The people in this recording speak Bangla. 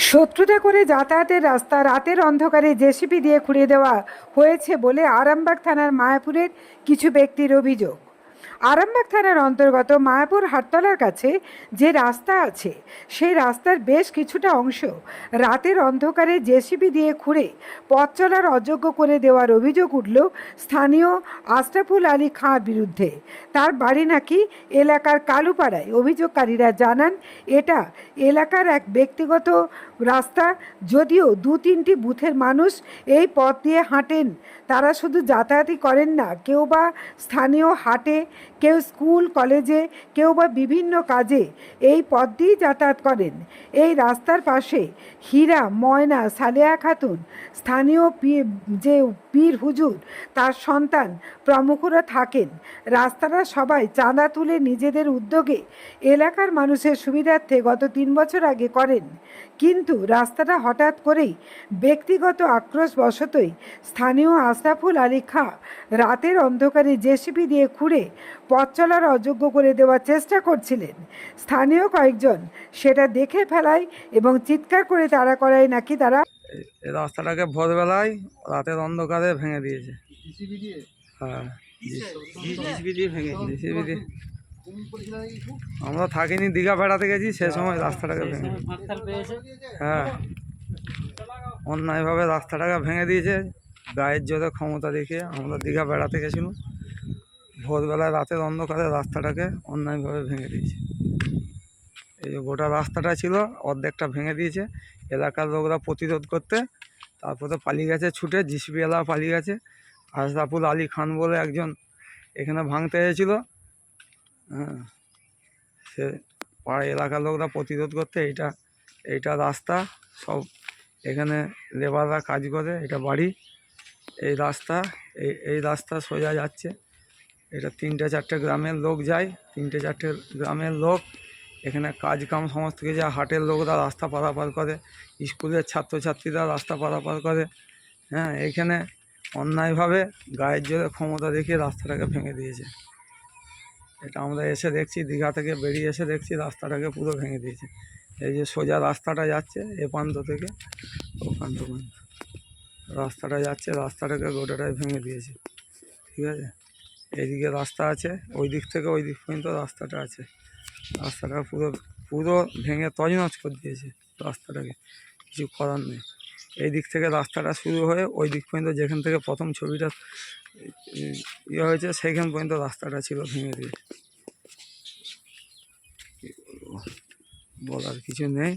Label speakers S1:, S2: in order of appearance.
S1: শত্রুতা করে যাতায়াতের রাস্তা রাতের অন্ধকারে জেসিপি দিয়ে খুঁড়ে দেওয়া হয়েছে বলে আরামবাগ থানার মায়াপুরের কিছু ব্যক্তির অভিযোগ। আরামবাগ থানার অন্তর্গত মায়াপুর হাটতলার কাছে যে রাস্তা আছে সেই রাস্তার বেশ কিছুটা অংশ রাতের অন্ধকারে জেসিপি দিয়ে খুঁড়ে পথ চলার অযোগ্য করে দেওয়ার অভিযোগ উঠল স্থানীয় আশরাফুল আলী খাঁর বিরুদ্ধে। তার বাড়ি নাকি এলাকার কালুপাড়ায়। অভিযোগকারীরা জানান এটা এলাকার এক ব্যক্তিগত রাস্তা, যদিও ২-৩টি বুথের মানুষ এই পথ দিয়ে হাঁটেন। তারা শুধু যাতায়াতই করেন না, কেউ বা স্থানীয় হাটে, কেউ স্কুল কলেজে, কেউ বা বিভিন্ন কাজে এই পথ দিয়েই যাতায়াত করেন। এই রাস্তার পাশে হীরা, ময়না, সালেহা খাতুন, স্থানীয় যে পীর হুজুর, তার সন্তান প্রমুখরা থাকেন। রাস্তাটা সবাই চাঁদা তুলে নিজেদের উদ্যোগে এলাকার মানুষের সুবিধার্থে গত ৩ বছর আগে করেন, কিন্তু রাস্তাটা হঠাৎ করেই ব্যক্তিগত আক্রোশবশতই স্থানীয় আশরাফুল আলী খাঁ রাতের অন্ধকারে জেসিপি দিয়ে খুঁড়ে পথ চলার অযোগ্য করে দেওয়ার চেষ্টা করছিলেন। স্থানীয় কয়েকজন সেটা দেখে ফেলায় এবং চিৎকার করে তাড়া করায় নাকি তারা
S2: এই রাস্তাটাকে ভোরবেলায় রাতের অন্ধকারে ভেঙে দিয়েছে। হ্যাঁ, জিসিবি দিয়ে আমরা থাকিনি, দীঘা বেড়াতে গেছি, সে সময় রাস্তাটাকে ভেঙে, হ্যাঁ, অন্যায়ভাবে রাস্তাটাকে ভেঙে দিয়েছে। গায়ের জোরে ক্ষমতা দেখিয়ে আমরা দীঘা বেড়াতে গেছিলাম, ভোরবেলায় রাতের অন্ধকারে রাস্তাটাকে অন্যায়ভাবে ভেঙে দিয়েছে। এই যে গোটা রাস্তাটা ছিল অর্ধেকটা ভেঙে দিয়েছে। এলাকার লোকরা প্রতিরোধ করতে তারপরে পালিয়ে গেছে ছুটে, জিসিপিওয়ালা পালিয়ে গেছে। আশরাফুল আলী খান বলে একজন এখানে ভাঙতে এসেছিল, হ্যাঁ, সে পাড়া এলাকার লোকরা প্রতিরোধ করতে এইটা রাস্তা, সব এখানে লেবাররা কাজ করে, এটা বাড়ি, এই রাস্তা, এই রাস্তা সোজা যাচ্ছে। এটা ৩-৪টে গ্রামের লোক যায়, ৩-৪টে গ্রামের লোক এখানে কাজ কাম সমস্ত কিছু, হাটের লোকরা রাস্তা পারাপার করে, স্কুলের ছাত্রছাত্রীরা রাস্তা পারাপার করে। হ্যাঁ, এইখানে অন্যায়ভাবে গায়ের জোরে ক্ষমতা দেখিয়ে রাস্তাটাকে ভেঙে দিয়েছে। এটা আমরা এসে দেখছি, দীঘা থেকে বেরিয়ে এসে দেখছি রাস্তাটাকে পুরো ভেঙে দিয়েছে। এই যে সোজা রাস্তাটা যাচ্ছে এ প্রান্ত থেকে ও প্রান্ত পর্যন্ত রাস্তাটা যাচ্ছে, রাস্তাটাকে গোটাটাই ভেঙে দিয়েছে। ঠিক আছে, এইদিকে রাস্তা আছে, ওই দিক থেকে ওই দিক পর্যন্ত রাস্তাটা আছে। রাস্তাটা পুরো ভেঙে তছনছ করে দিয়েছে রাস্তাটাকে, কিছু করার নেই। এই দিক থেকে রাস্তাটা শুরু হয়ে ওই দিক পর্যন্ত, যেখান থেকে প্রথম ছবিটা ইয়ে হয়েছে সেইখান পর্যন্ত রাস্তাটা ছিল, ভেঙে দিয়েছে। বলার কিছু নেই।